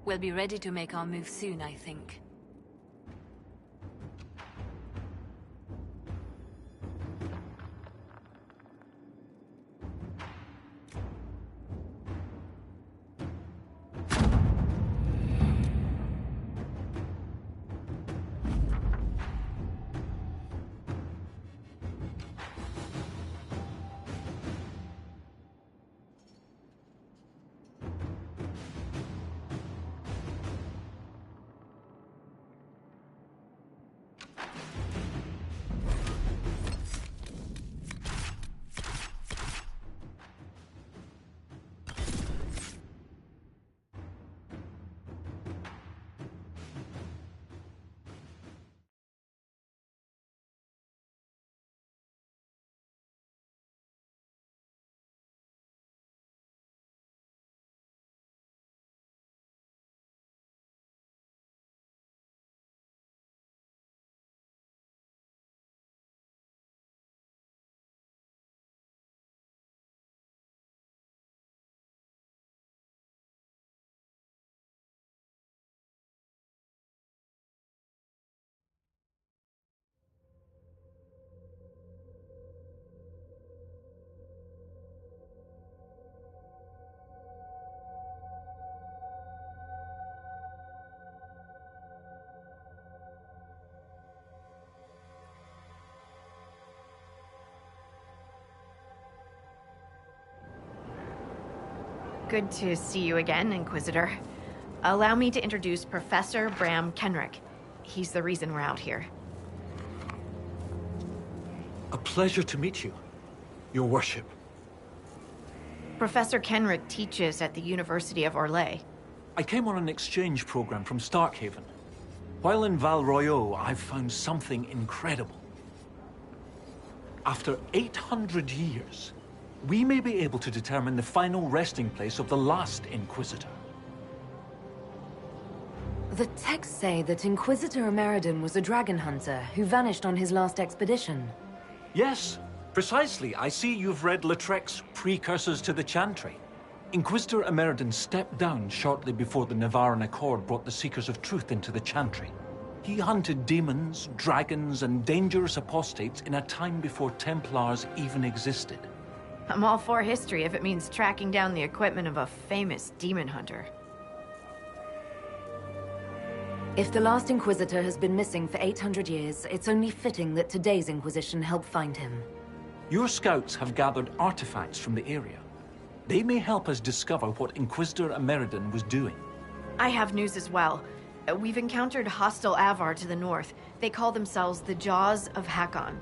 We'll be ready to make our move soon, I think. Good to see you again, Inquisitor. Allow me to introduce Professor Bram Kenrick. He's the reason we're out here. A pleasure to meet you, Your Worship. Professor Kenrick teaches at the University of Orlais. I came on an exchange program from Starkhaven. While in Val Royeaux, I've found something incredible. After 800 years, we may be able to determine the final resting place of the last Inquisitor. The texts say that Inquisitor Emeridon was a dragon hunter who vanished on his last expedition. Yes, precisely. I see you've read Lautrec's Precursors to the Chantry. Inquisitor Emeridon stepped down shortly before the Nevarran Accord brought the Seekers of Truth into the Chantry. He hunted demons, dragons, and dangerous apostates in a time before Templars even existed. I'm all for history if it means tracking down the equipment of a famous demon hunter. If the last Inquisitor has been missing for 800 years, it's only fitting that today's Inquisition help find him. Your scouts have gathered artifacts from the area. They may help us discover what Inquisitor Emeridon was doing. I have news as well. We've encountered hostile Avar to the north. They call themselves the Jaws of Hakkon.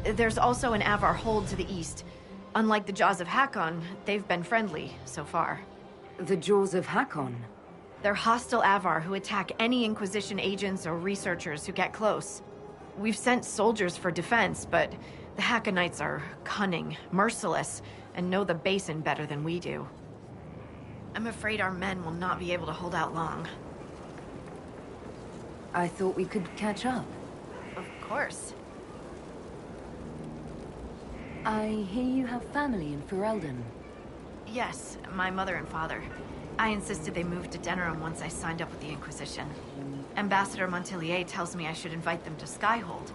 There's also an Avar hold to the east. Unlike the Jaws of Hakkon, they've been friendly so far. The Jaws of Hakkon? They're hostile Avar who attack any Inquisition agents or researchers who get close. We've sent soldiers for defense, but the Hakkonites are cunning, merciless, and know the basin better than we do. I'm afraid our men will not be able to hold out long. I thought we could catch up. Of course. I hear you have family in Ferelden. Yes, my mother and father. I insisted they moved to Denerim once I signed up with the Inquisition. Ambassador Montelier tells me I should invite them to Skyhold.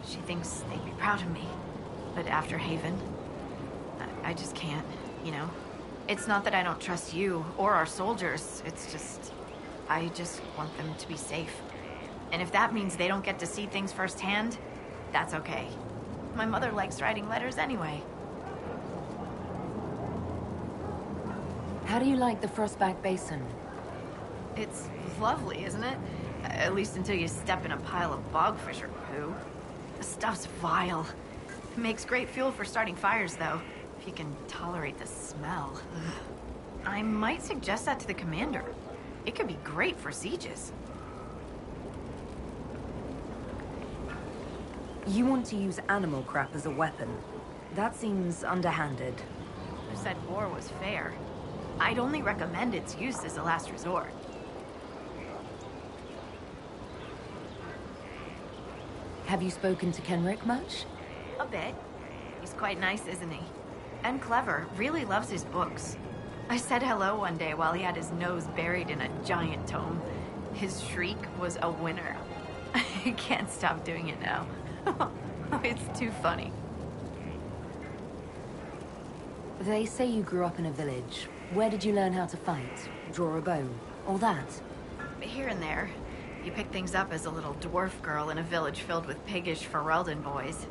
She thinks they'd be proud of me. But after Haven, I just can't, you know? It's not that I don't trust you or our soldiers, it's just... I just want them to be safe. And if that means they don't get to see things firsthand, that's okay. My mother likes writing letters anyway. How do you like the Frostback Basin? It's lovely, isn't it? At least until you step in a pile of bogfish or poo. The stuff's vile. It makes great fuel for starting fires, though, if you can tolerate the smell. I might suggest that to the commander. It could be great for sieges. You want to use animal crap as a weapon. That seems underhanded. Who said war was fair? I'd only recommend its use as a last resort. Have you spoken to Kenrick much? A bit. He's quite nice, isn't he? And clever. Really loves his books. I said hello one day while he had his nose buried in a giant tome. His shriek was a winner. I can't stop doing it now. It's too funny. They say you grew up in a village. Where did you learn how to fight? Draw a bow? All that? Here and there. You pick things up as a little dwarf girl in a village filled with piggish Ferelden boys.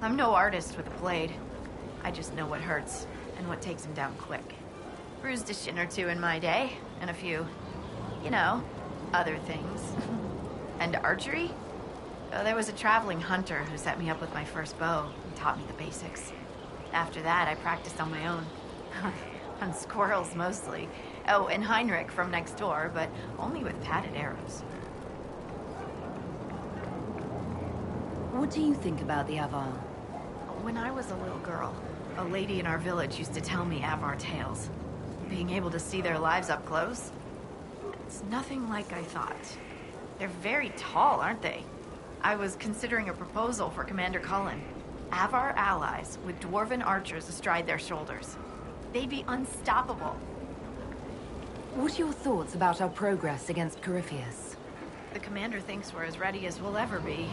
I'm no artist with a blade. I just know what hurts, and what takes him down quick. Bruised a shin or two in my day, and a few, you know, other things. And archery? There was a traveling hunter who set me up with my first bow and taught me the basics. After that, I practiced on my own. On squirrels, mostly. Oh, and Heinrich from next door, but only with padded arrows. What do you think about the Avar? When I was a little girl, a lady in our village used to tell me Avar tales. Being able to see their lives up close, it's nothing like I thought. They're very tall, aren't they? I was considering a proposal for Commander Cullen. Avar allies with dwarven archers astride their shoulders. They'd be unstoppable. What are your thoughts about our progress against Corypheus? The commander thinks we're as ready as we'll ever be,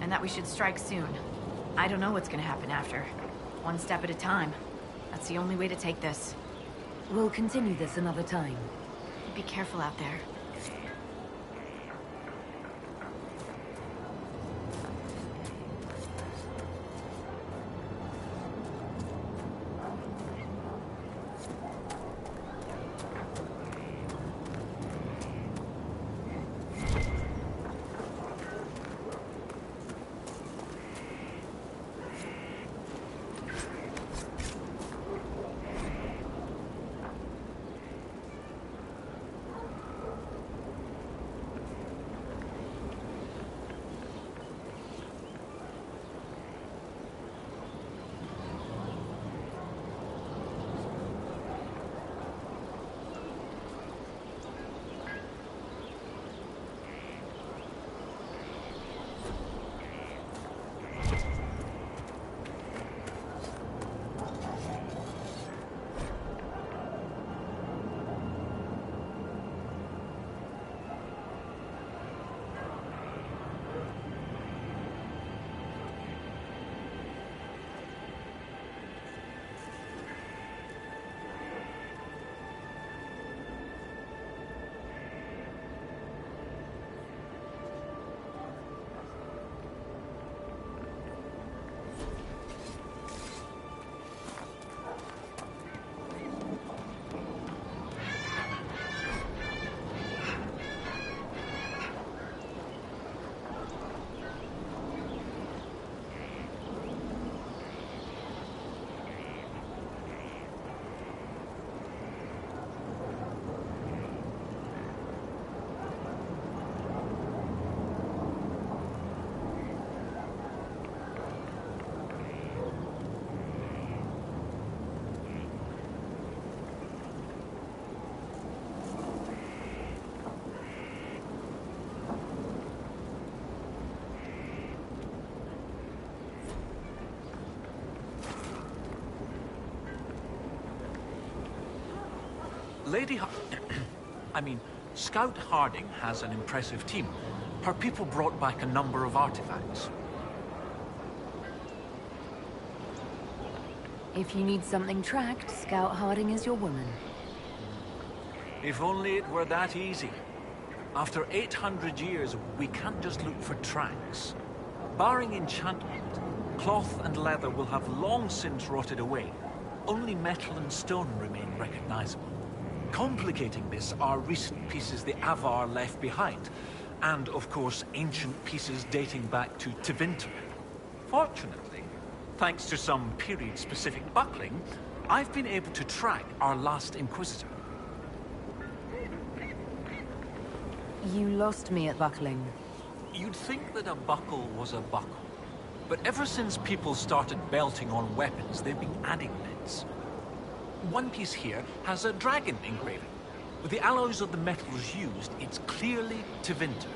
and that we should strike soon. I don't know what's gonna happen after. One step at a time. That's the only way to take this. We'll continue this another time. Be careful out there. Scout Harding has an impressive team. Her people brought back a number of artifacts. If you need something tracked, Scout Harding is your woman. If only it were that easy. After 800 years, we can't just look for tracks. Barring enchantment, cloth and leather will have long since rotted away. Only metal and stone remain recognizable. Complicating this are recent pieces the Avar left behind, and of course ancient pieces dating back to Tevinter. Fortunately, thanks to some period-specific buckling, I've been able to track our last Inquisitor. You lost me at buckling. You'd think that a buckle was a buckle, but ever since people started belting on weapons, they've been adding bits. One piece here has a dragon engraving. With the alloys of the metals used, it's clearly Tevinter,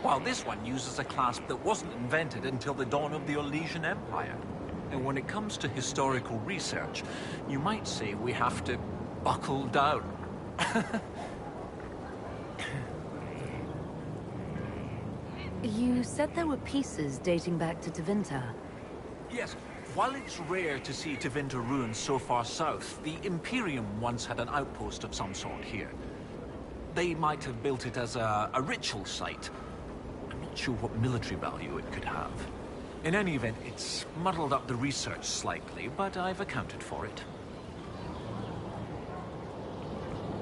while this one uses a clasp that wasn't invented until the dawn of the Orlesian Empire. And when it comes to historical research, you might say we have to Buckle down. You said there were pieces dating back to Tevinter. Yes, while it's rare to see Tevinter ruins so far south, the Imperium once had an outpost of some sort here. They might have built it as a ritual site. I'm not sure what military value it could have. In any event, it's muddled up the research slightly, but I've accounted for it.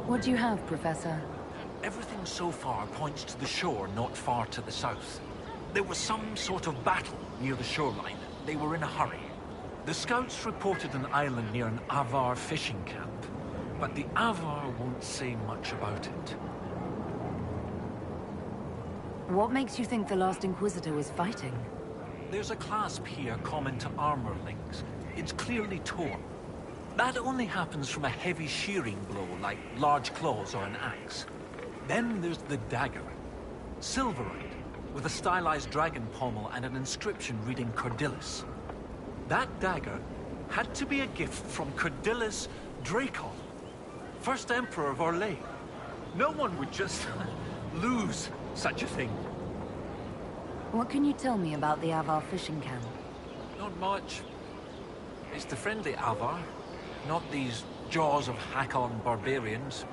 What do you have, Professor? Everything so far points to the shore not far to the south. There was some sort of battle near the shoreline. They were in a hurry. The scouts reported an island near an Avar fishing camp, but the Avar won't say much about it. What makes you think the last Inquisitor was fighting? There's a clasp here common to armor links. It's clearly torn. That only happens from a heavy shearing blow, like large claws or an axe. Then there's the dagger. Silverite, with a stylized dragon pommel and an inscription reading Cordilis. That dagger had to be a gift from Cordilis Dracon, first Emperor of Orlais. No one would just lose such a thing. What can you tell me about the Avar fishing camp? Not much. It's the friendly Avar, not these jaws of Hakkon barbarians.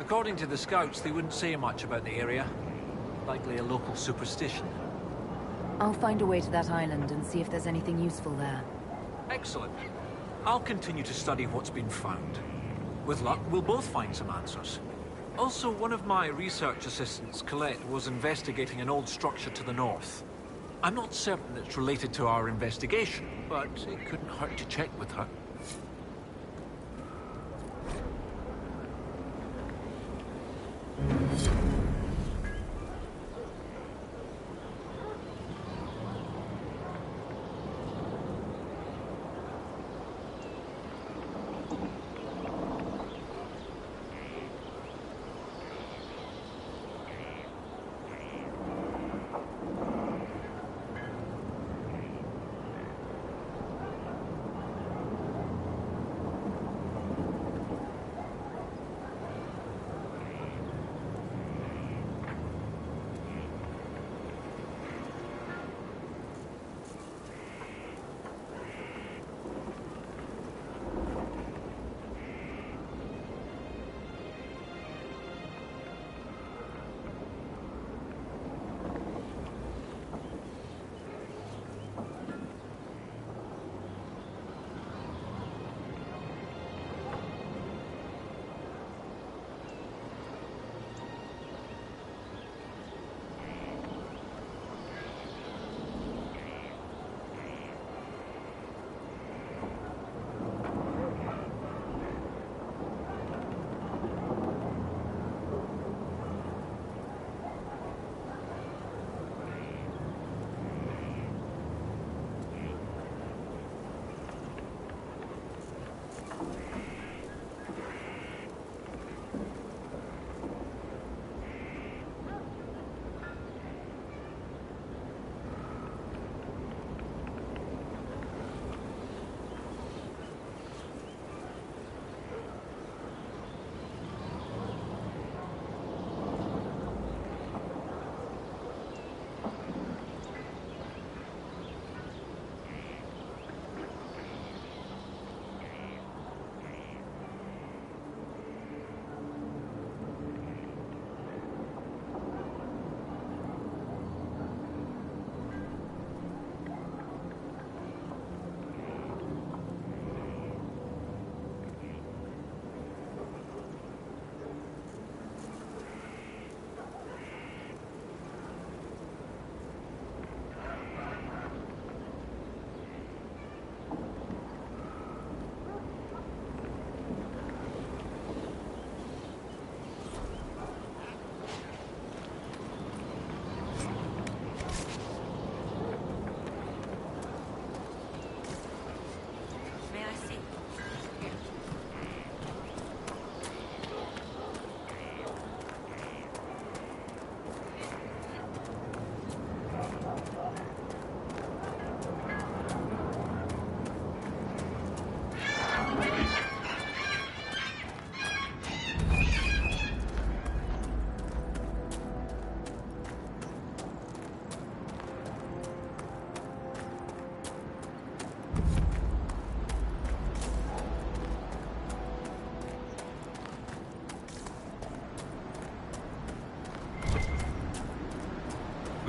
According to the scouts, they wouldn't say much about the area. Likely a local superstition. I'll find a way to that island and see if there's anything useful there. Excellent. I'll continue to study what's been found. With luck, we'll both find some answers. Also, one of my research assistants, Colette, was investigating an old structure to the north. I'm not certain it's related to our investigation, but it couldn't hurt to check with her.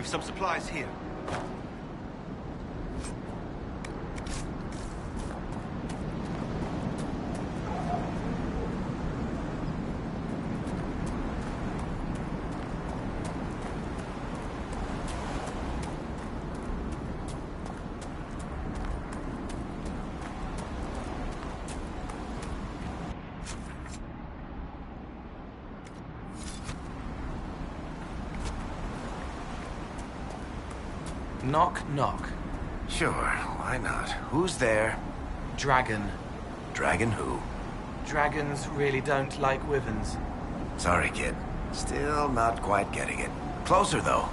We've some supplies here. Knock, knock. Sure, why not? Who's there? Dragon. Dragon who? Dragons really don't like wyverns. Sorry, kid. Still not quite getting it. Closer, though.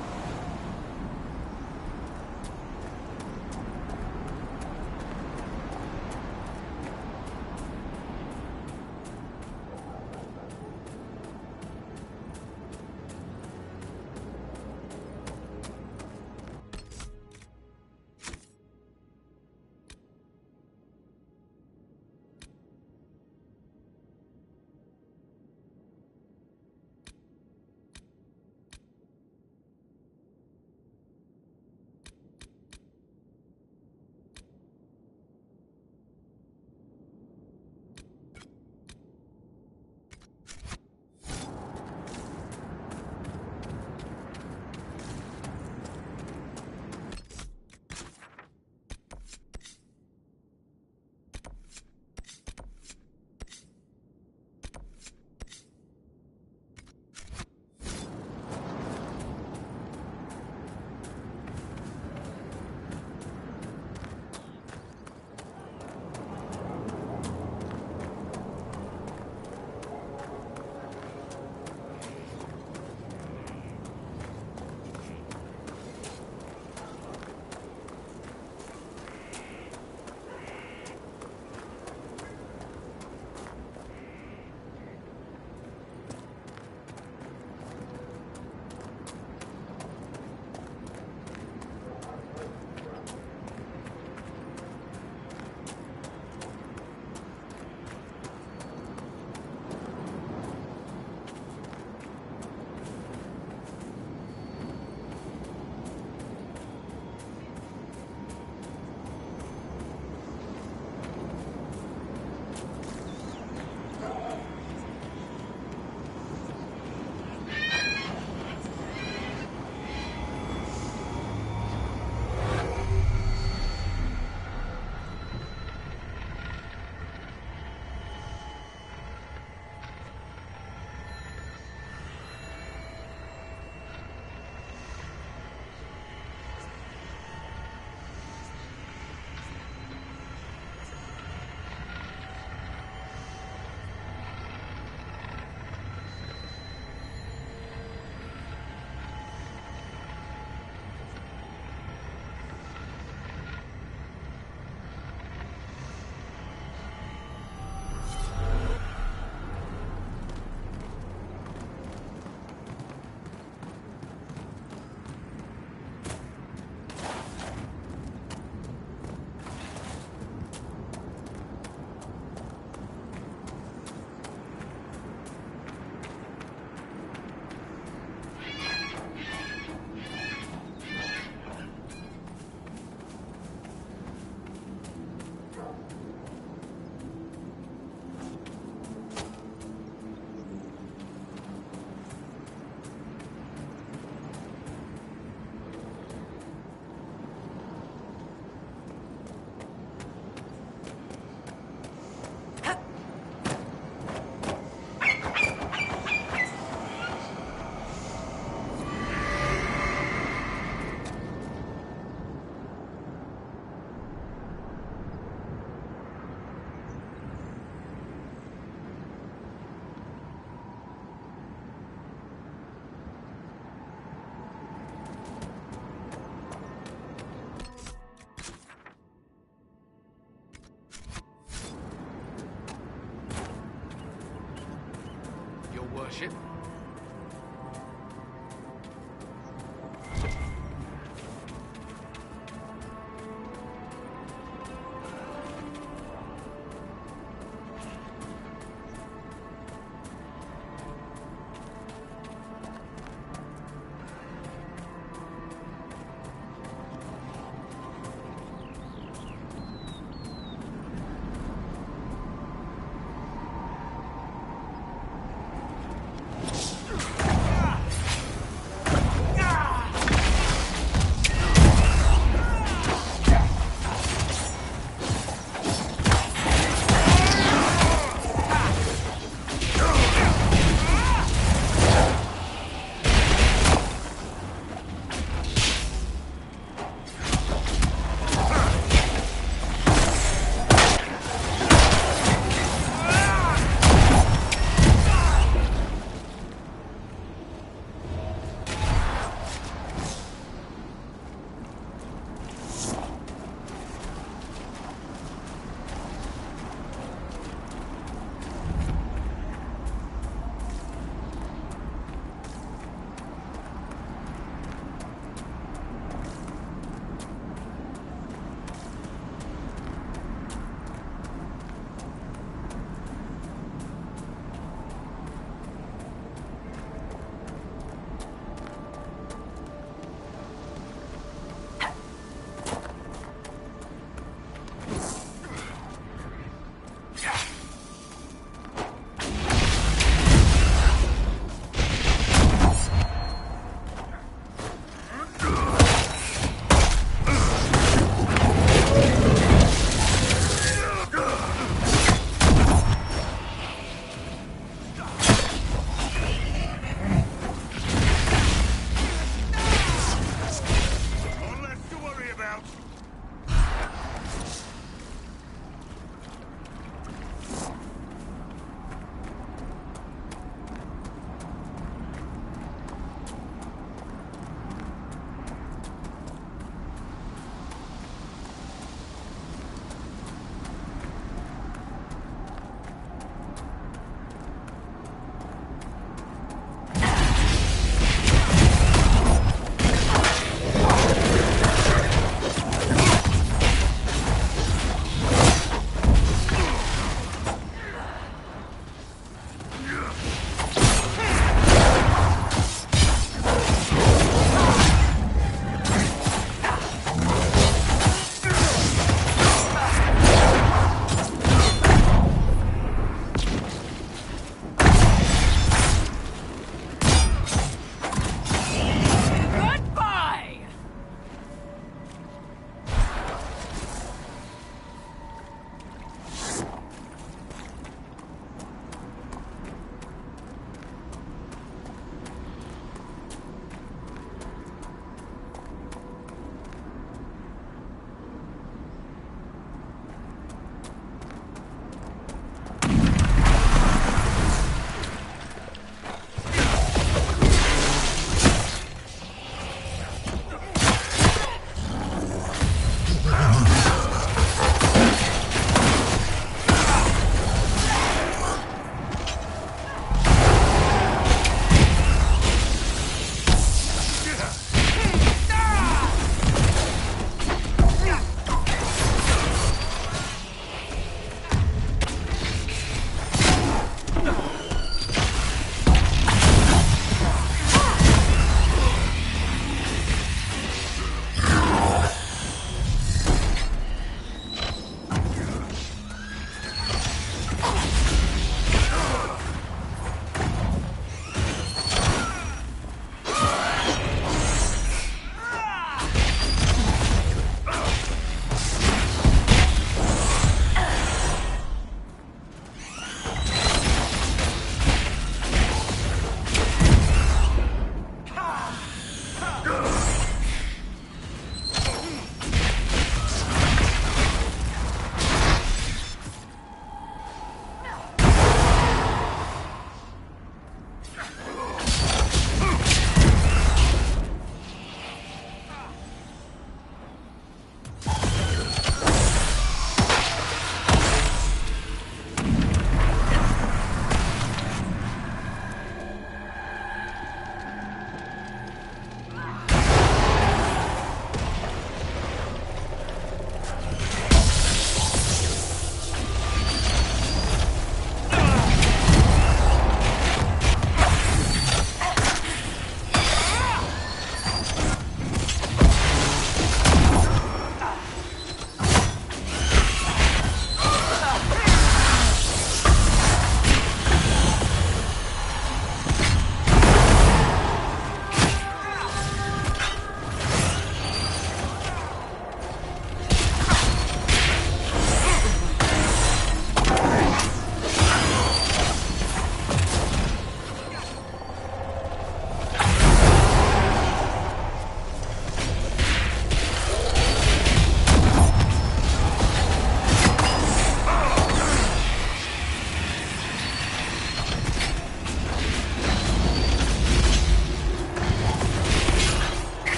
Worship.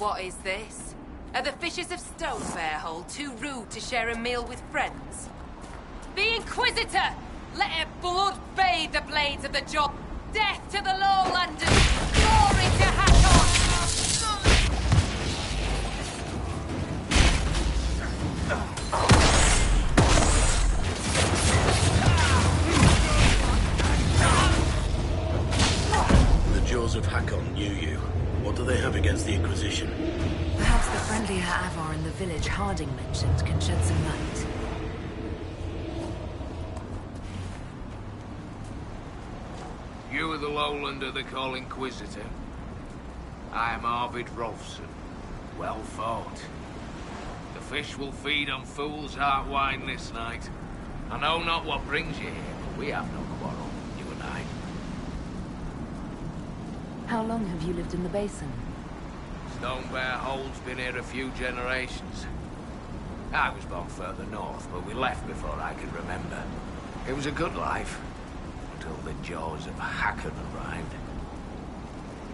What is this? Are the Fishers of Stonebearhold too rude to share a meal with friends? The Inquisitor! Let her blood bathe the blades of the jaw! Death to the Lowlanders! Glory to Hakkon! The Jaws of Hakkon knew you. What do they have against the Inquisition? Perhaps the friendlier Avar in the village Harding mentioned can shed some light. You are the Lowlander they call Inquisitor. I am Arvid Rolfson. Well fought. The fish will feed on fool's heart wine this night. I know not what brings you here, but we have no quarrel, you and I. How long have you lived in the basin? Stonebearhold's been here a few generations. I was born further north, but we left before I could remember. It was a good life, until the Jaws of Hakkon arrived.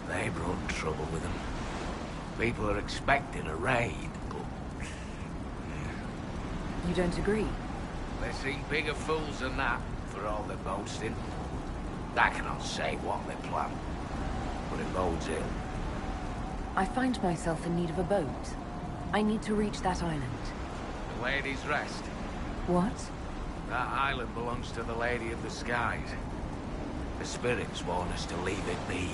They brought trouble with them. People are expecting a raid, but... You don't agree? They seem bigger fools than that, for all their boasting. I cannot say what they plan, but it bodes ill. I find myself in need of a boat. I need to reach that island. The Lady's Rest. What? That island belongs to the Lady of the Skies. The spirits warn us to leave it be.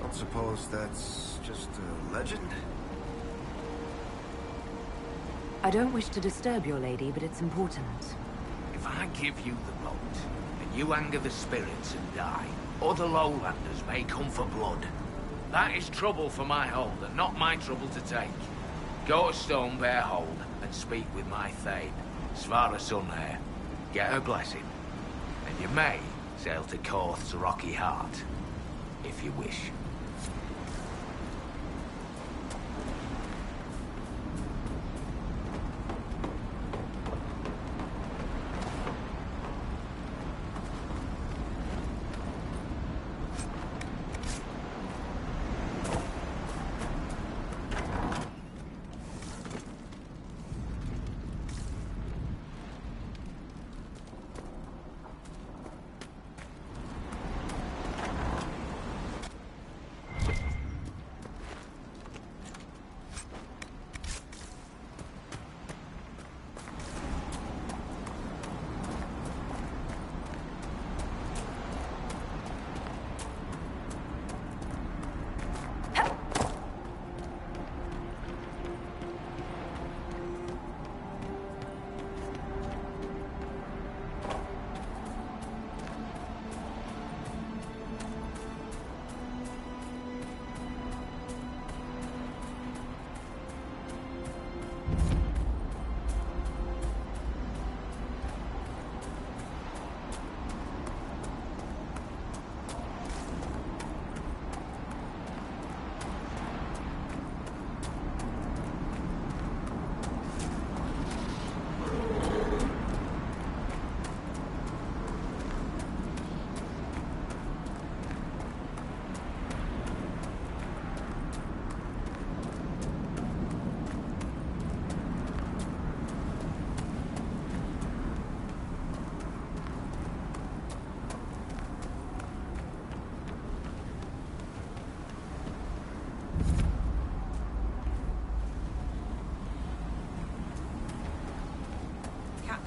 Don't suppose that's just a legend? I don't wish to disturb your lady, but it's important. If I give you the boat, and you anger the spirits and die, other Lowlanders may come for blood. That is trouble for my hold, and not my trouble to take. Go to Stonebearhold and speak with my Thane, Svara Sunhair. Get her blessing, and you may sail to Korth's rocky heart, if you wish.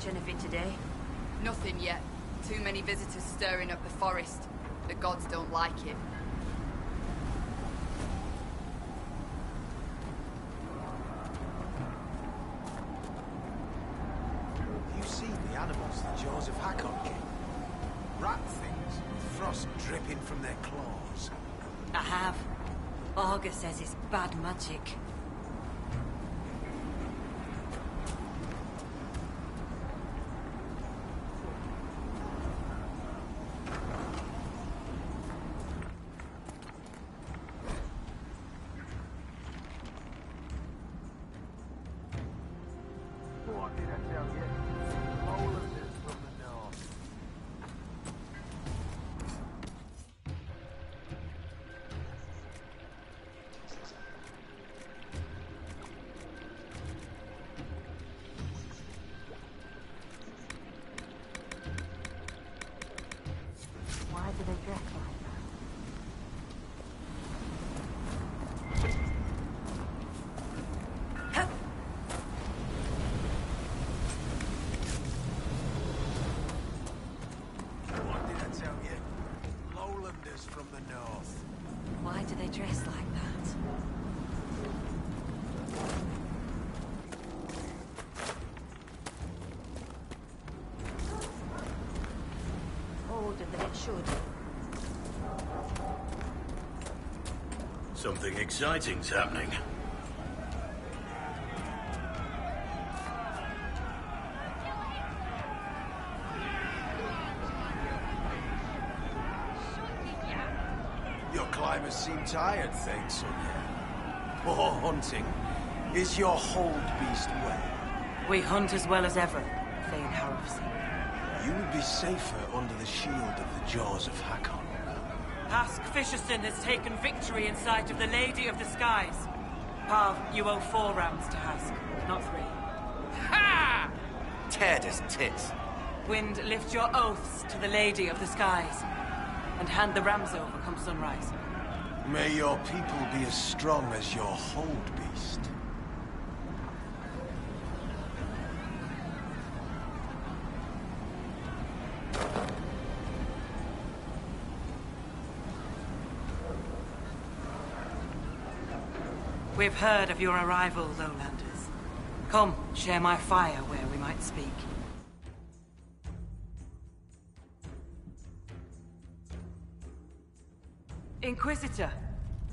Anything today? Nothing yet. Too many visitors stirring up the forest. The gods don't like it. You've seen the animals the Jaws of Hakkon keep? Rat things, frost dripping from their claws. I have. Augur says it's bad magic. What did I tell you? Lowlanders from the north. should. Something exciting's happening. Your climbers seem tired, thanks, Sonia. Poor hunting is your hold beast way. We hunt as well as ever, Thane Harrowson. You would be safer under the shield of the jaws of Hakkon. Hask Fisherson has taken victory in sight of the Lady of the Skies. Pav, you owe 4 rounds to Hask, not 3. Ha! Ted his tits. Wind, lift your oaths to the Lady of the Skies, and hand the rams over come sunrise. May your people be as strong as your hold beast. We've heard of your arrival, Lowlanders. Come, share my fire where we might speak. Inquisitor,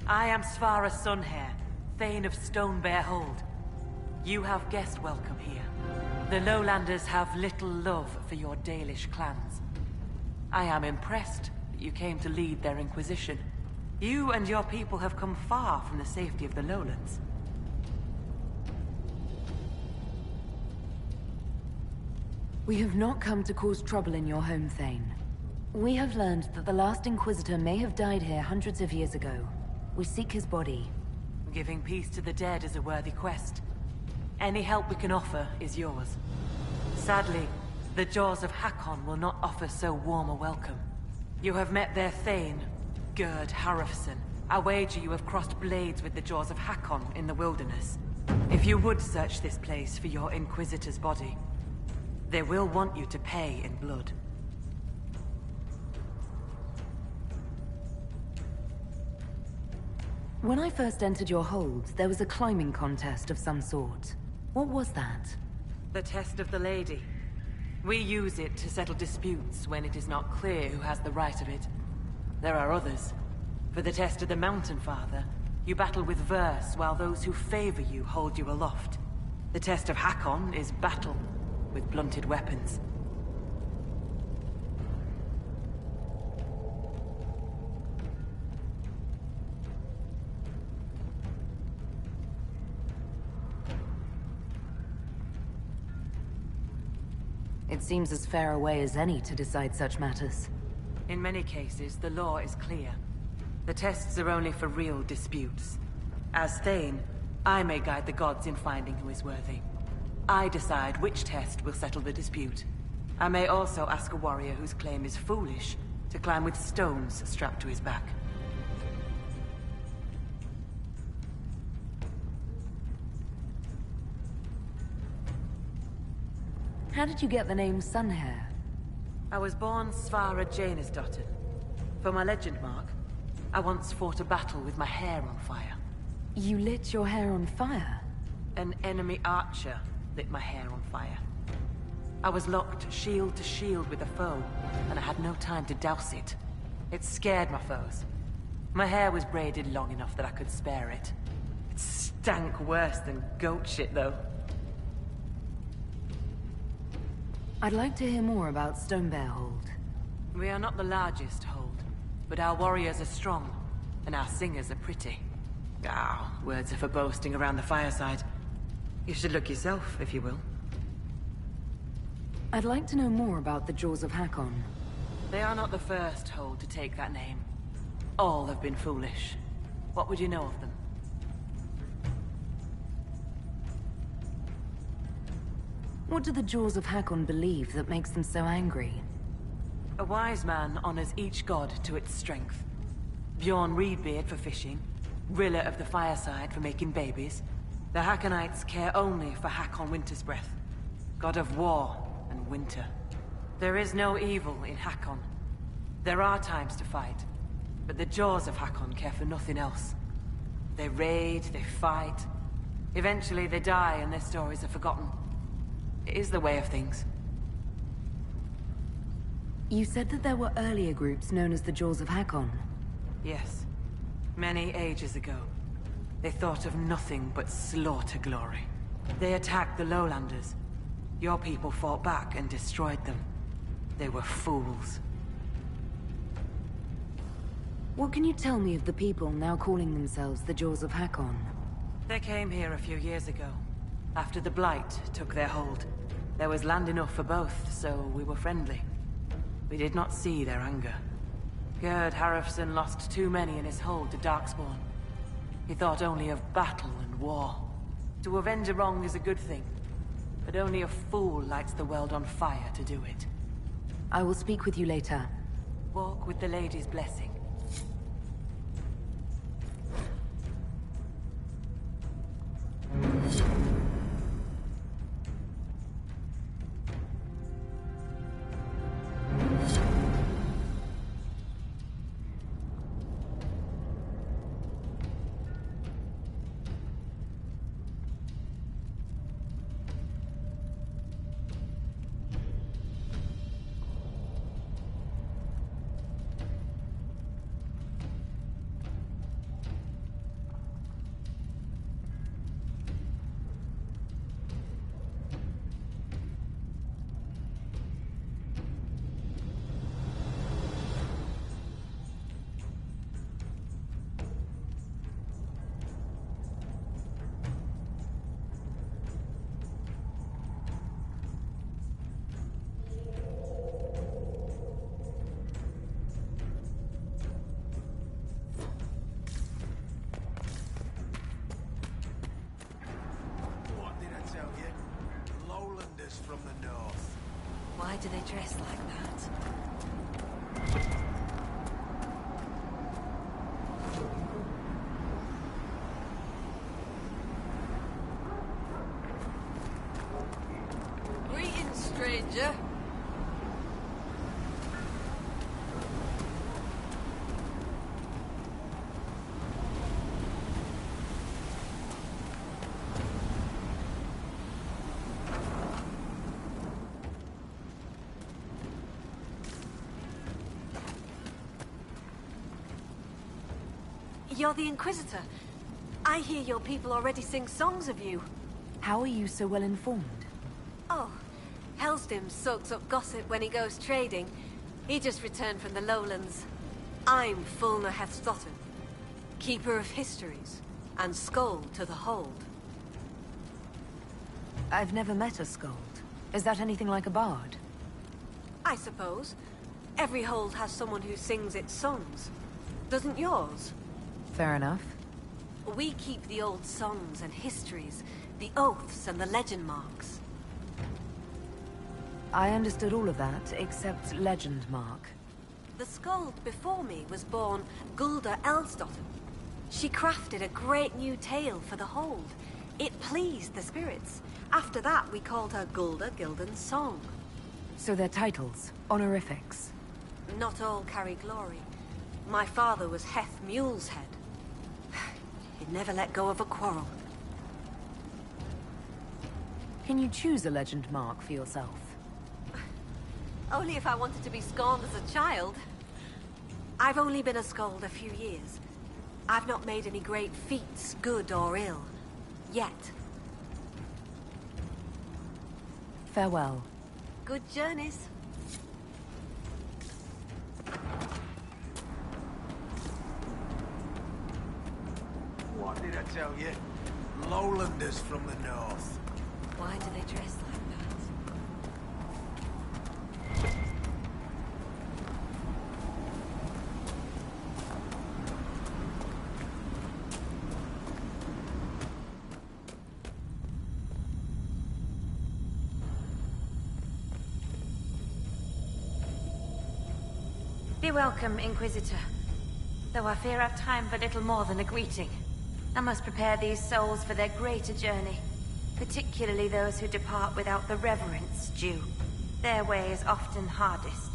I am Svara Sunhair, Thane of Stonebear Hold. You have guest welcome here. The Lowlanders have little love for your Dalish clans. I am impressed that you came to lead their Inquisition. You and your people have come far from the safety of the Lowlands. We have not come to cause trouble in your home, Thane. We have learned that the last Inquisitor may have died here hundreds of years ago. We seek his body. Giving peace to the dead is a worthy quest. Any help we can offer is yours. Sadly, the Jaws of Hakkon will not offer so warm a welcome. You have met their Thane, Gerd Harrowson. I wager you have crossed blades with the Jaws of Hakkon in the wilderness. If you would search this place for your Inquisitor's body, they will want you to pay in blood. When I first entered your hold, there was a climbing contest of some sort. What was that? The test of the Lady. We use it to settle disputes when it is not clear who has the right of it. There are others. For the test of the Mountain Father, you battle with verse while those who favor you hold you aloft. The test of Hakkon is battle, with blunted weapons. It seems as fair a way as any to decide such matters. In many cases, the law is clear. The tests are only for real disputes. As Thane, I may guide the gods in finding who is worthy. I decide which test will settle the dispute. I may also ask a warrior whose claim is foolish to climb with stones strapped to his back. How did you get the name Sunhair? I was born Svara Janusdottir. For my legend mark, I once fought a battle with my hair on fire. You lit your hair on fire? An enemy archer lit my hair on fire. I was locked shield to shield with a foe, and I had no time to douse it. It scared my foes. My hair was braided long enough that I could spare it. It stank worse than goat shit, though. I'd like to hear more about Stonebear Hold. We are not the largest hold, but our warriors are strong, and our singers are pretty. Words are for boasting around the fireside. You should look yourself, if you will. I'd like to know more about the Jaws of Hakkon. They are not the first hold to take that name. All have been foolish. What would you know of them? What do the Jaws of Hakkon believe that makes them so angry? A wise man honors each god to its strength. Bjorn Reedbeard for fishing, Rilla of the Fireside for making babies. The Hakkonites care only for Hakkon Wintersbreath, god of war and winter. There is no evil in Hakkon. There are times to fight, but the Jaws of Hakkon care for nothing else. They raid, they fight. Eventually they die and their stories are forgotten. It is the way of things. You said that there were earlier groups known as the Jaws of Hakkon. Yes. Many ages ago. They thought of nothing but slaughter glory. They attacked the lowlanders. Your people fought back and destroyed them. They were fools. What can you tell me of the people now calling themselves the Jaws of Hakkon? They came here a few years ago, after the Blight took their hold. There was land enough for both, so we were friendly. We did not see their anger. Gerd Harrison lost too many in his hold to Darkspawn. He thought only of battle and war. To avenge a wrong is a good thing, but only a fool lights the world on fire to do it. I will speak with you later. Walk with the lady's blessing. From the north. Why do they dress like that? Greetings, stranger. You're the Inquisitor. I hear your people already sing songs of you. How are you so well informed? Oh, Hellstim soaks up gossip when he goes trading. He just returned from the lowlands. I'm Fulna Hethstottin, Keeper of Histories, and Skald to the Hold. I've never met a Skald. Is that anything like a bard? I suppose. Every hold has someone who sings its songs. Doesn't yours? Fair enough. We keep the old songs and histories, the oaths and the legend marks. I understood all of that, except legend mark. The Skald before me was born Gulda Elsdotter. She crafted a great new tale for the hold. It pleased the spirits. After that, we called her Gulda Gildan's Song. So they're titles, honorifics. Not all carry glory. My father was Heth Mule's Head. He'd never let go of a quarrel. Can you choose a legend mark for yourself? Only if I wanted to be scorned as a child. I've only been a Skald a few years. I've not made any great feats, good or ill. Yet. Farewell. Good journeys. What did I tell you? Lowlanders from the north. Why do they dress like that? Be welcome, Inquisitor. Though I fear I've time for little more than a greeting. I must prepare these souls for their greater journey, particularly those who depart without the reverence due. Their way is often hardest.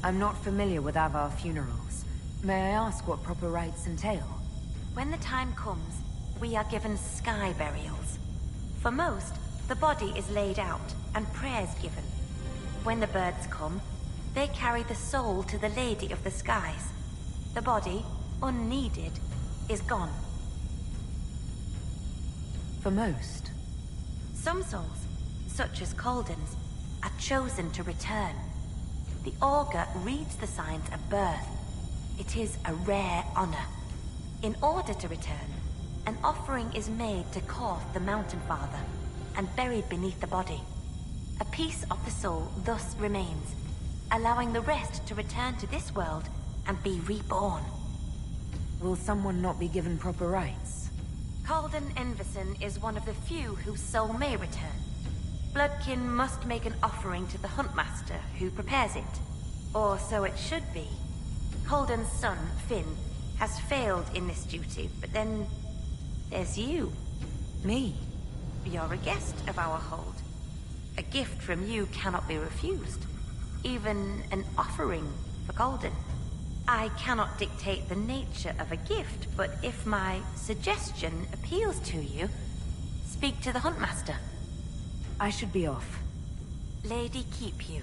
I'm not familiar with Avar funerals. May I ask what proper rites entail? When the time comes, we are given sky burials. For most, the body is laid out and prayers given. When the birds come, they carry the soul to the Lady of the Skies. The body, unneeded, is gone. For most. Some souls, such as Calden's, are chosen to return. The augur reads the signs at birth. It is a rare honor. In order to return, an offering is made to Korth the Mountain Father, and buried beneath the body. A piece of the soul thus remains, allowing the rest to return to this world and be reborn. Will someone not be given proper rights? Calden Enverson is one of the few whose soul may return. Bloodkin must make an offering to the Huntmaster, who prepares it. Or so it should be. Calden's son, Finn, has failed in this duty, but then there's you. Me? You're a guest of our hold. A gift from you cannot be refused. Even an offering for Calden. I cannot dictate the nature of a gift, but if my suggestion appeals to you, speak to the Huntmaster. I should be off. Lady keep you.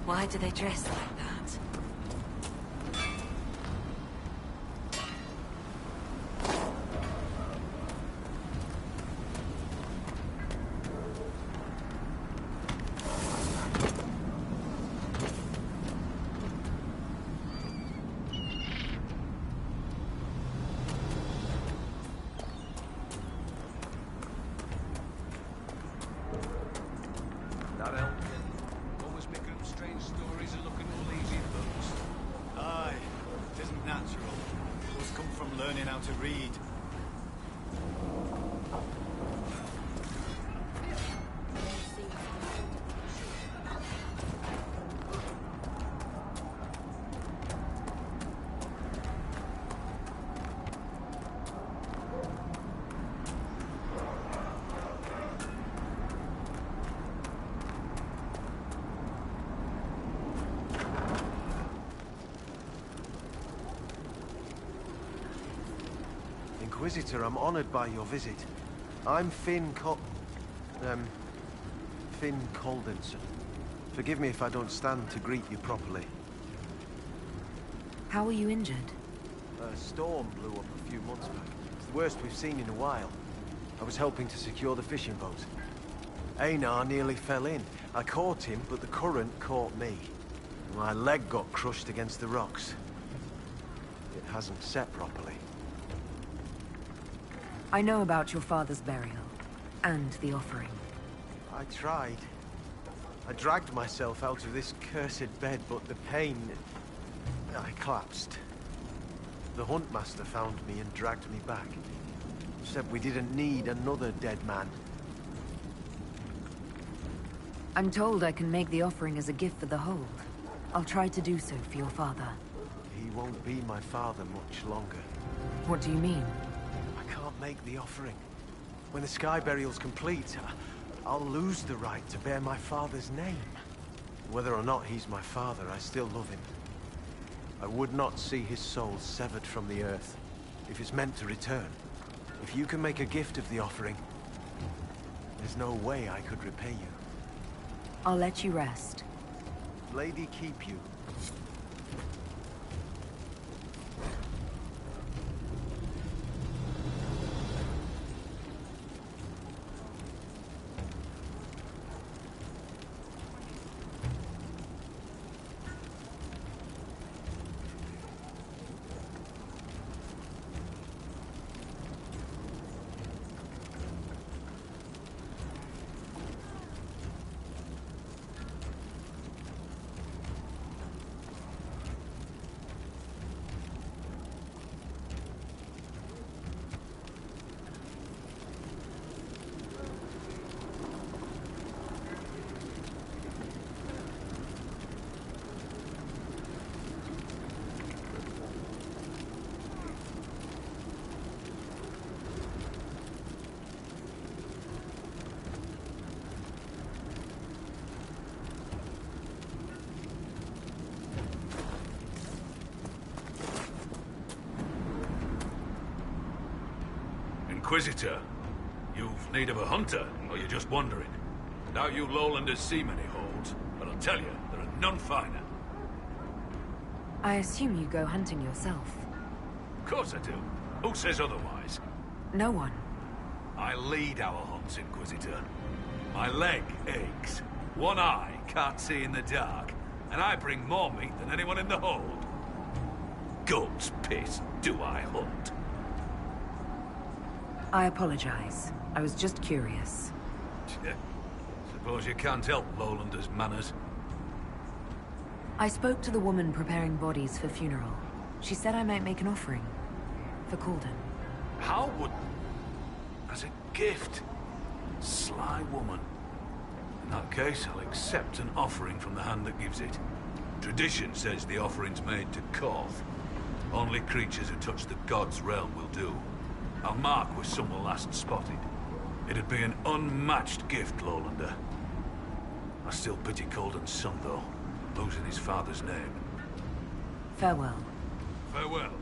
Why do they dress like that? That elk always making up strange stories and looking all easy in books. Aye, it isn't natural. It must come from learning how to read. Inquisitor, I'm honored by your visit. I'm Finn Caldenson. Forgive me if I don't stand to greet you properly. How were you injured? A storm blew up a few months back. It's the worst we've seen in a while. I was helping to secure the fishing boat. Einar nearly fell in. I caught him, but the current caught me. My leg got crushed against the rocks. It hasn't set properly. I know about your father's burial, and the offering. I tried. I dragged myself out of this cursed bed, but the pain... I collapsed. The Huntmaster found me and dragged me back. Said we didn't need another dead man. I'm told I can make the offering as a gift for the hold. I'll try to do so for your father. he won't be my father much longer. What do you mean? I can't make the offering. When the Sky Burial's complete, I'll lose the right to bear my father's name. Whether or not he's my father, I still love him. I would not see his soul severed from the earth, if it's meant to return. If you can make a gift of the offering, there's no way I could repay you. I'll let you rest. Lady keep you. Inquisitor, you've need of a hunter, or you're just wandering? Doubt you lowlanders see many holds, but I'll tell you, there are none finer. I assume you go hunting yourself. Of course I do. Who says otherwise? No one. I lead our hunts, Inquisitor. My leg aches. One eye can't see in the dark, and I bring more meat than anyone in the hold. Goat's piss, do I hunt? I apologize. I was just curious. Suppose you can't help lowlanders' manners. I spoke to the woman preparing bodies for funeral. She said I might make an offering. For Calden. How would... as a gift? Sly woman. In that case, I'll accept an offering from the hand that gives it. Tradition says the offering's made to Koth. Only creatures who touch the gods' realm will do. I'll mark where some were last spotted. It'd be an unmatched gift, Lowlander. I still pity Calden's son, though, losing his father's name. Farewell. Farewell.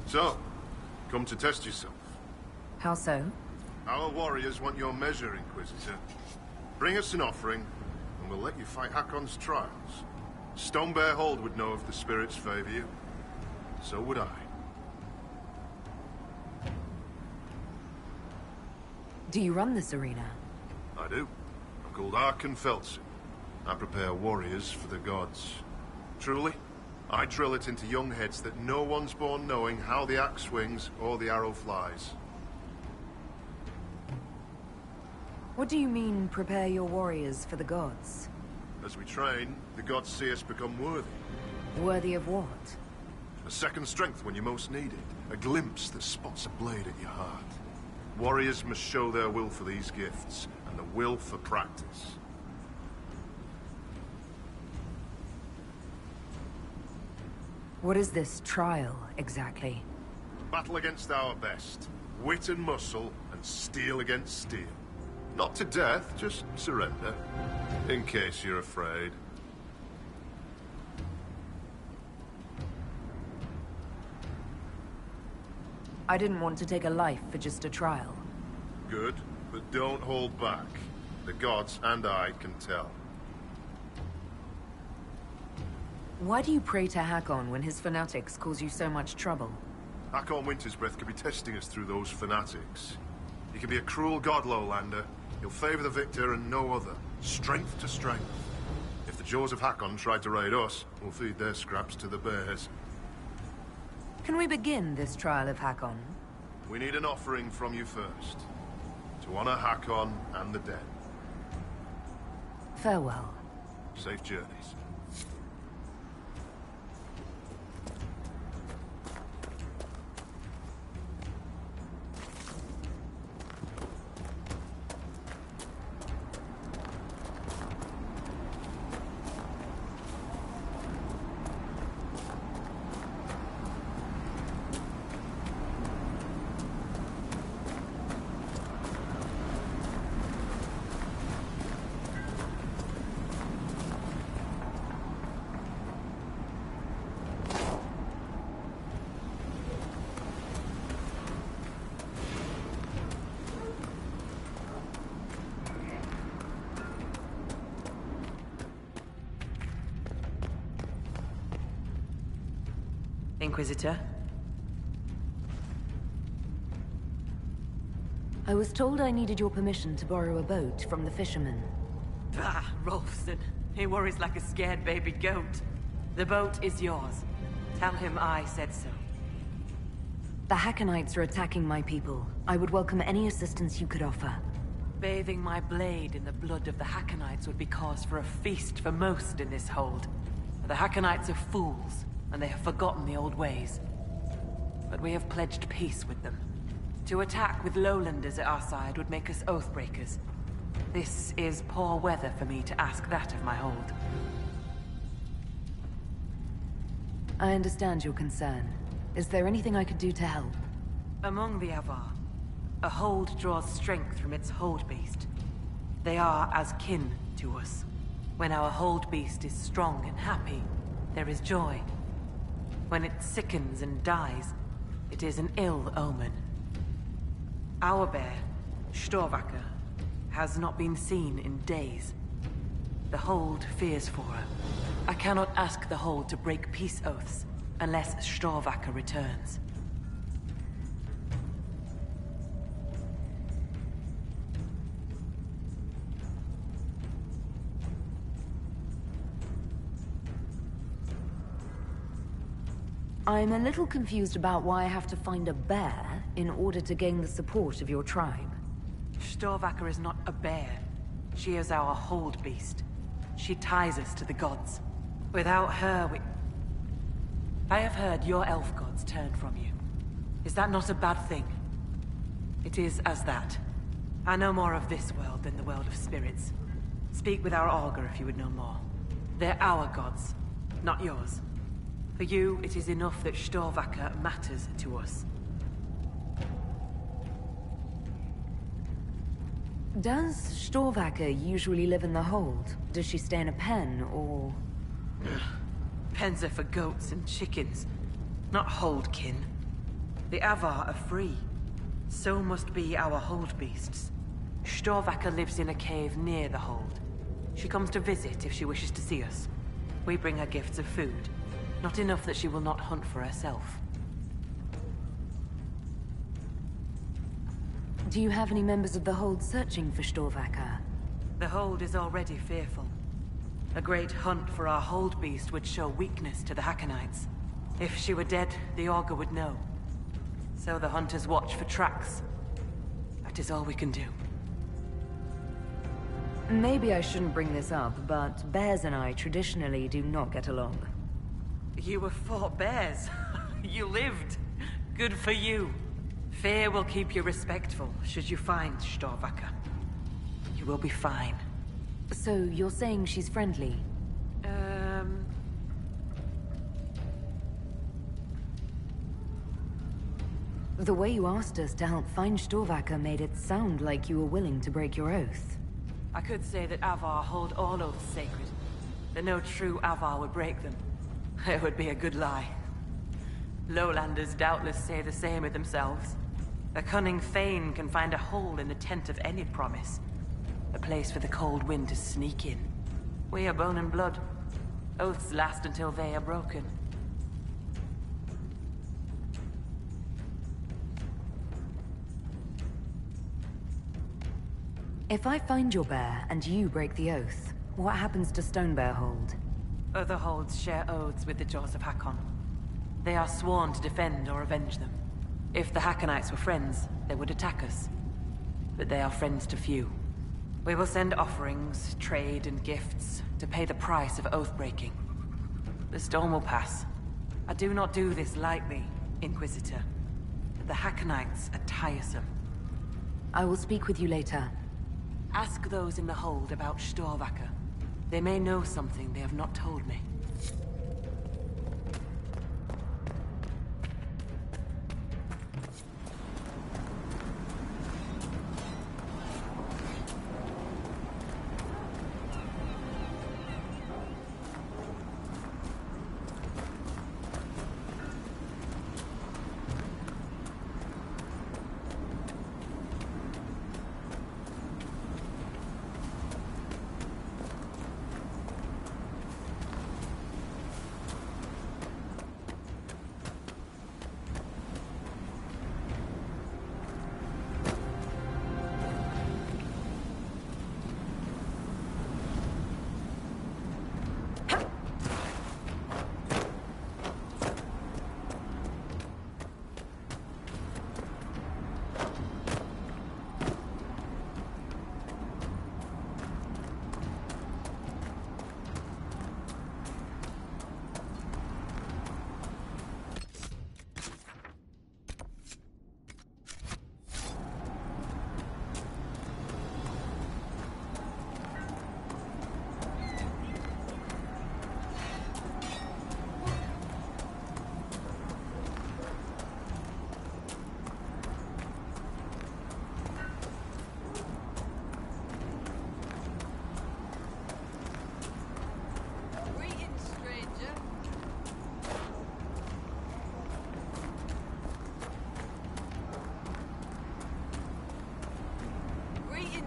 So, come to test yourself. How so? Our warriors want your measure, Inquisitor. Bring us an offering, and we'll let you fight Hakkon's trials. Stonebear Hold would know if the spirits favor you. So would I. Do you run this arena? I do. I'm called Hakkon Feltz. I prepare warriors for the gods. Truly, I drill it into young heads that no one's born knowing how the axe swings or the arrow flies. What do you mean, prepare your warriors for the gods? As we train, the gods see us become worthy. Worthy of what? A second strength when you most need it. A glimpse that spots a blade at your heart. Warriors must show their will for these gifts, and the will for practice. What is this trial, exactly? Battle against our best. Wit and muscle, and steel against steel. Not to death, just surrender. In case you're afraid. I didn't want to take a life for just a trial. Good, but don't hold back. The gods and I can tell. Why do you pray to Hakkon when his fanatics cause you so much trouble? Hakkon Wintersbreath could be testing us through those fanatics. He can be a cruel god, Lowlander. He'll favor the victor and no other. Strength to strength. If the jaws of Hakkon tried to raid us, we'll feed their scraps to the bears. Can we begin this trial of Hakkon? We need an offering from you first. To honor Hakkon and the dead. Farewell. Safe journeys. Inquisitor? I was told I needed your permission to borrow a boat from the fishermen. Bah, Rolfson. He worries like a scared baby goat. The boat is yours. Tell him I said so. The Hakkonites are attacking my people. I would welcome any assistance you could offer. Bathing my blade in the blood of the Hakkonites would be cause for a feast for most in this hold. The Hakkonites are fools, and they have forgotten the old ways. But we have pledged peace with them. To attack with lowlanders at our side would make us oathbreakers. This is poor weather for me to ask that of my hold. I understand your concern. Is there anything I could do to help? Among the Avar, a hold draws strength from its hold beast. They are as kin to us. When our hold beast is strong and happy, there is joy. When it sickens and dies, it is an ill omen. Our bear, Storvacker, has not been seen in days. The hold fears for her. I cannot ask the hold to break peace oaths unless Storvacker returns. I'm a little confused about why I have to find a bear in order to gain the support of your tribe. Storvacker is not a bear. She is our hold beast. She ties us to the gods. Without her, I have heard your elf gods turned from you. Is that not a bad thing? It is as that. I know more of this world than the world of spirits. Speak with our augur if you would know more. They're our gods, not yours. For you, it is enough that Storvacker matters to us. Does Storvacker usually live in the hold? Does she stay in a pen, or...? Pens are for goats and chickens, not holdkin. The Avar are free. So must be our hold beasts. Storvacker lives in a cave near the hold. She comes to visit if she wishes to see us. We bring her gifts of food. Not enough that she will not hunt for herself. Do you have any members of the hold searching for Storvacker? The hold is already fearful. A great hunt for our hold beast would show weakness to the Hakkonites. If she were dead, the augur would know. So the hunters watch for tracks. That is all we can do. Maybe I shouldn't bring this up, but bears and I traditionally do not get along. You were fought bears. You lived. Good for you. Fear will keep you respectful, should you find Storvacker. You will be fine. So, you're saying she's friendly? The way you asked us to help find Storvacker made it sound like you were willing to break your oath. I could say that Avar hold all oaths sacred. That no true Avar would break them. It would be a good lie. Lowlanders doubtless say the same of themselves. A cunning Thane can find a hole in the tent of any promise. A place for the cold wind to sneak in. We are bone and blood. Oaths last until they are broken. If I find your bear and you break the oath, what happens to Stonebear Hold? Other holds share oaths with the Jaws of Hakkon. They are sworn to defend or avenge them. If the Hakkonites were friends, they would attack us. But they are friends to few. We will send offerings, trade, and gifts to pay the price of oath-breaking. The storm will pass. I do not do this lightly, Inquisitor. But the Hakkonites are tiresome. I will speak with you later. Ask those in the hold about Storvacker. They may know something they have not told me.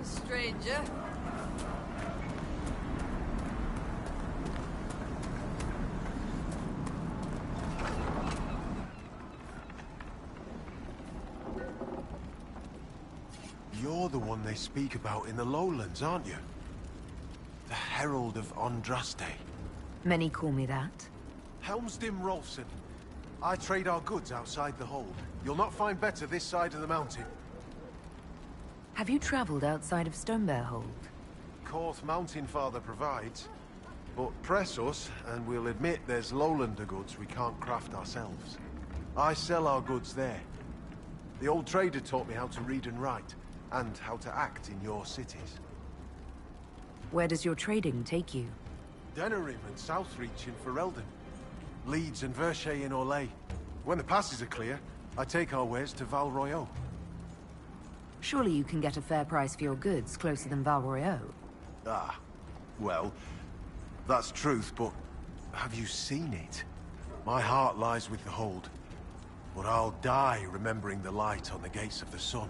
Stranger. You're the one they speak about in the lowlands, aren't you? The Herald of Andraste. Many call me that. Helmsdim Rolfson. I trade our goods outside the hold. You'll not find better this side of the mountain. Have you traveled outside of Stonebear Hold? Course Mountain Father provides. But press us, and we'll admit there's lowlander goods we can't craft ourselves. I sell our goods there. The old trader taught me how to read and write, and how to act in your cities. Where does your trading take you? Denerim and Southreach in Ferelden. Leeds and Verchet in Orlais. When the passes are clear, I take our wares to Val Royeaux. Surely you can get a fair price for your goods closer than Val Royeaux. Ah, well, that's truth, but have you seen it? My heart lies with the hold, but I'll die remembering the light on the gates of the sun.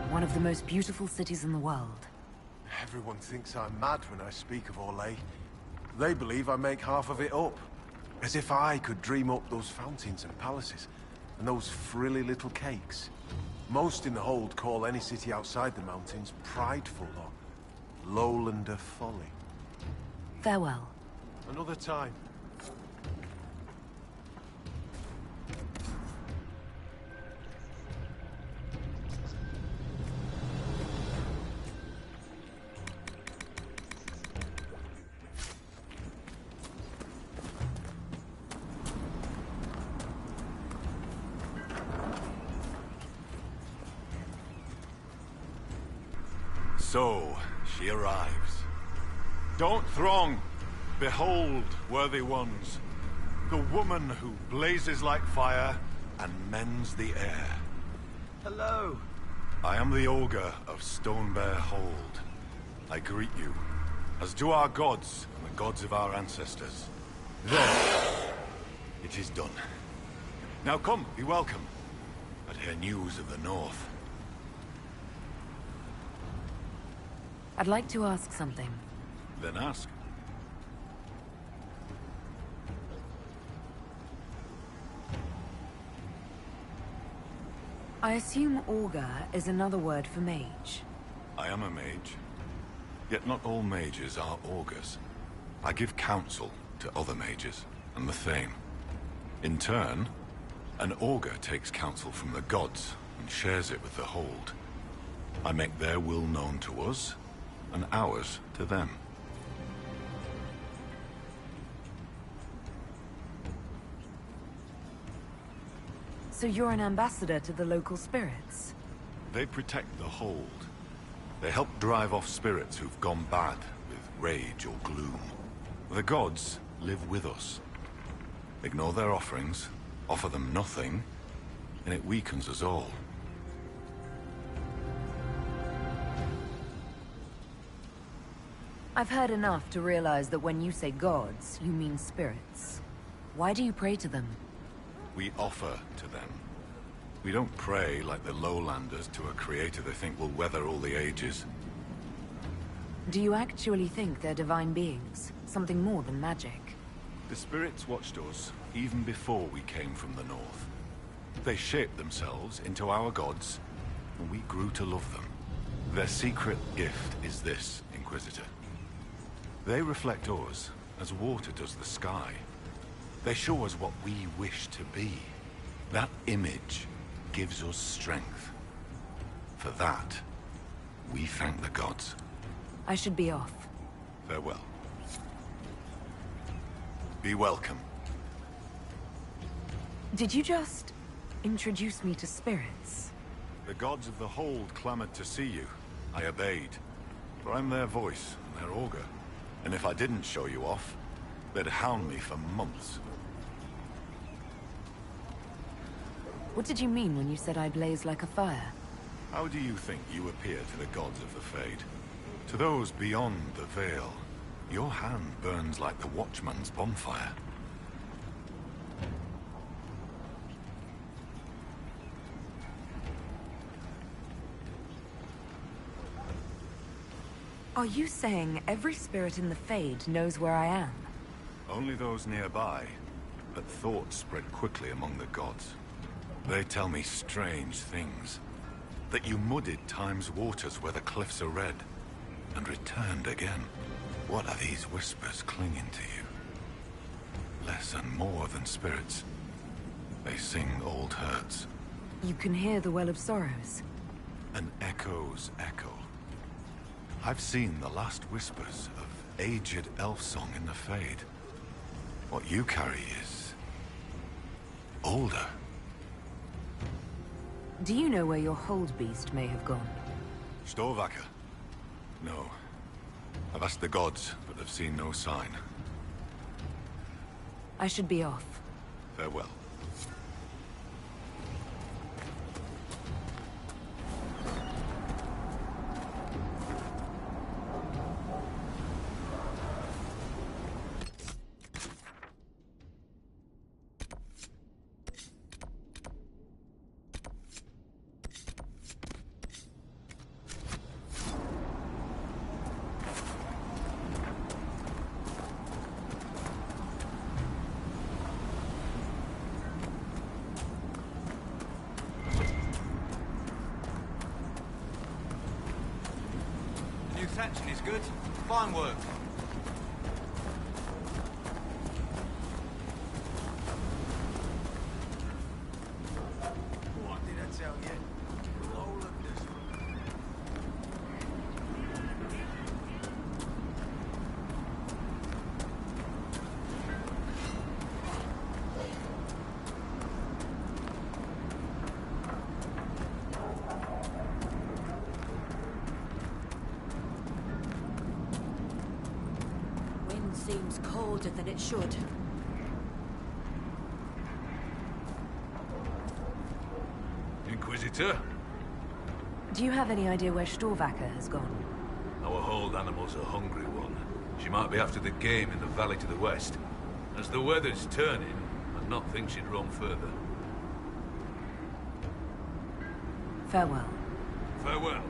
One of the most beautiful cities in the world. Everyone thinks I'm mad when I speak of Orlais. They believe I make half of it up. As if I could dream up those fountains and palaces, and those frilly little cakes. Most in the hold call any city outside the mountains prideful or lowlander folly. Farewell. Another time. So, she arrives. Don't throng! Behold, worthy ones, the woman who blazes like fire and mends the air. Hello. I am the Ogre of Stonebear Hold. I greet you, as do our gods and the gods of our ancestors. There. It is done. Now come, be welcome, and hear news of the North. I'd like to ask something. Then ask. I assume Augur is another word for mage. I am a mage. Yet not all mages are augurs. I give counsel to other mages, and the Thane. In turn, an augur takes counsel from the gods and shares it with the Hold. I make their will known to us, and ours to them. So you're an ambassador to the local spirits? They protect the Hold. They help drive off spirits who've gone bad with rage or gloom. The gods live with us. Ignore their offerings, offer them nothing, and it weakens us all. I've heard enough to realize that when you say gods, you mean spirits. Why do you pray to them? We offer to them. We don't pray like the lowlanders to a creator they think will weather all the ages. Do you actually think they're divine beings? Something more than magic? The spirits watched us even before we came from the north. They shaped themselves into our gods, and we grew to love them. Their secret gift is this, Inquisitor. They reflect us as water does the sky. They show us what we wish to be. That image gives us strength. For that, we thank the gods. I should be off. Farewell. Be welcome. Did you just introduce me to spirits? The gods of the Hold clamored to see you. I obeyed. For I'm their voice, and their augur. And if I didn't show you off, they'd hound me for months. What did you mean when you said I blaze like a fire? How do you think you appear to the gods of the Fade? To those beyond the Veil, your hand burns like the Watchman's bonfire. Are you saying every spirit in the Fade knows where I am? Only those nearby, but thoughts spread quickly among the gods. They tell me strange things. That you muddied Time's waters where the cliffs are red, and returned again. What are these whispers clinging to you? Less and more than spirits. They sing old hurts. You can hear the Well of Sorrows. An echo's echo. I've seen the last whispers of aged elf song in the Fade. What you carry is older. Do you know where your Hold beast may have gone? Storvacker? No. I've asked the gods, but have seen no sign. I should be off. Farewell. Thatching is good. Fine work. What did I tell you? Lowlanders. Seems colder than it should. Inquisitor? Do you have any idea where Storvacker has gone? Our Hold animal's a hungry one. She might be after the game in the valley to the west. As the weather's turning, I'd not think she'd roam further. Farewell. Farewell.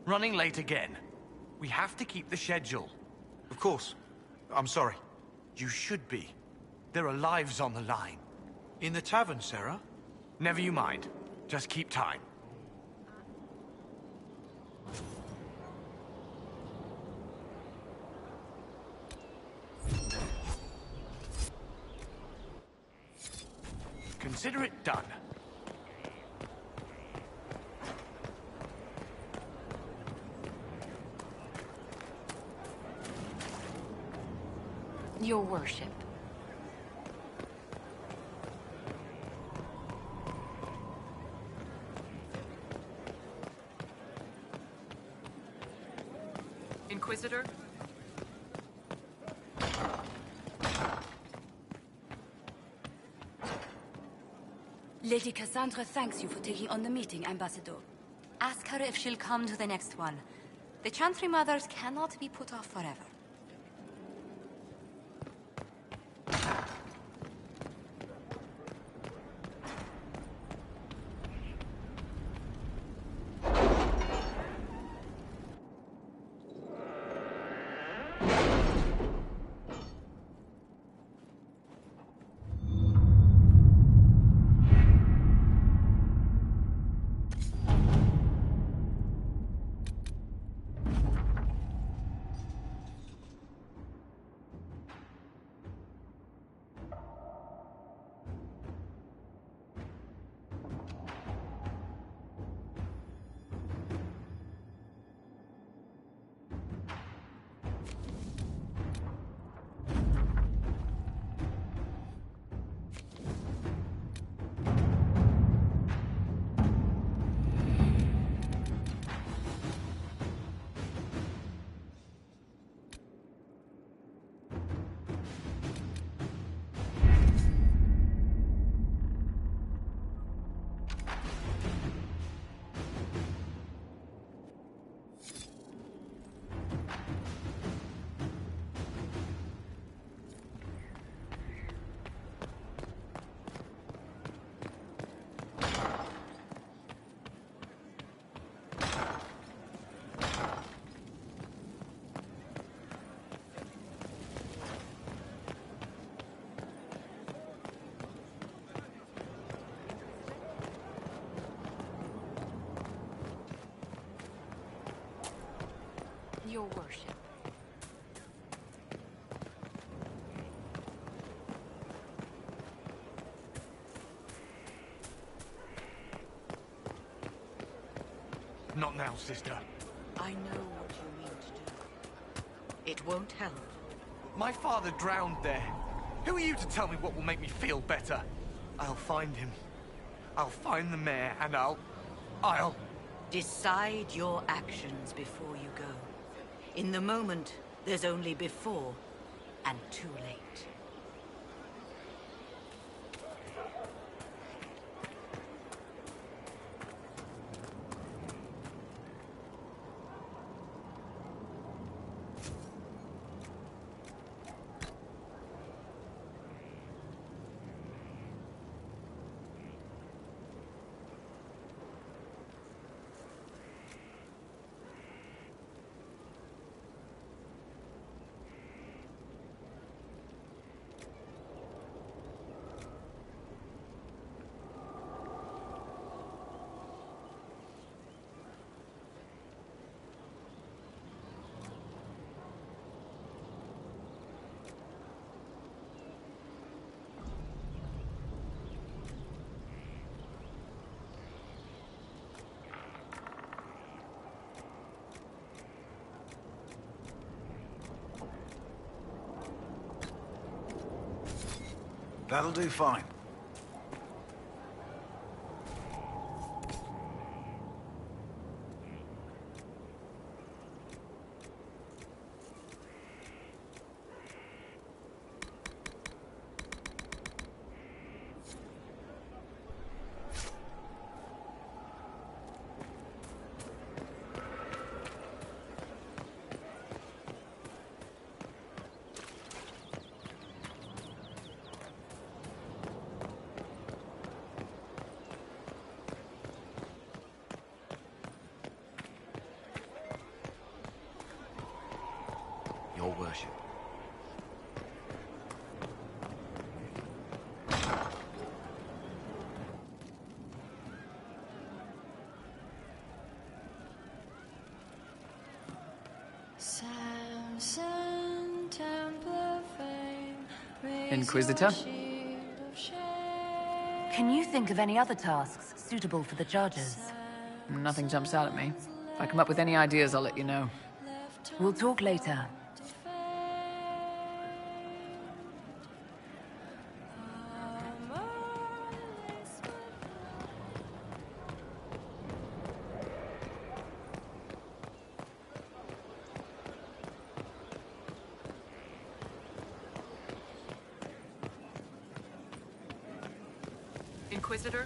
Running late again. We have to keep the schedule. Of course. I'm sorry. You should be. There are lives on the line. In the tavern, Sarah? Never you mind. Just keep time. Consider it done. Your worship. Inquisitor? Lady Cassandra thanks you for taking on the meeting, Ambassador. Ask her if she'll come to the next one. The Chantry Mothers cannot be put off forever. Your worship. Not now, sister. I know what you mean to do. It won't help. My father drowned there. Who are you to tell me what will make me feel better? I'll find him. I'll find the mayor, and I'll... Decide your actions before you go. In the moment, there's only before and too late. That'll do fine. your worship. Inquisitor? Can you think of any other tasks suitable for the Chargers? Nothing jumps out at me. If I come up with any ideas, I'll let you know. We'll talk later. Inquisitor?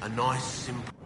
A nice, simple...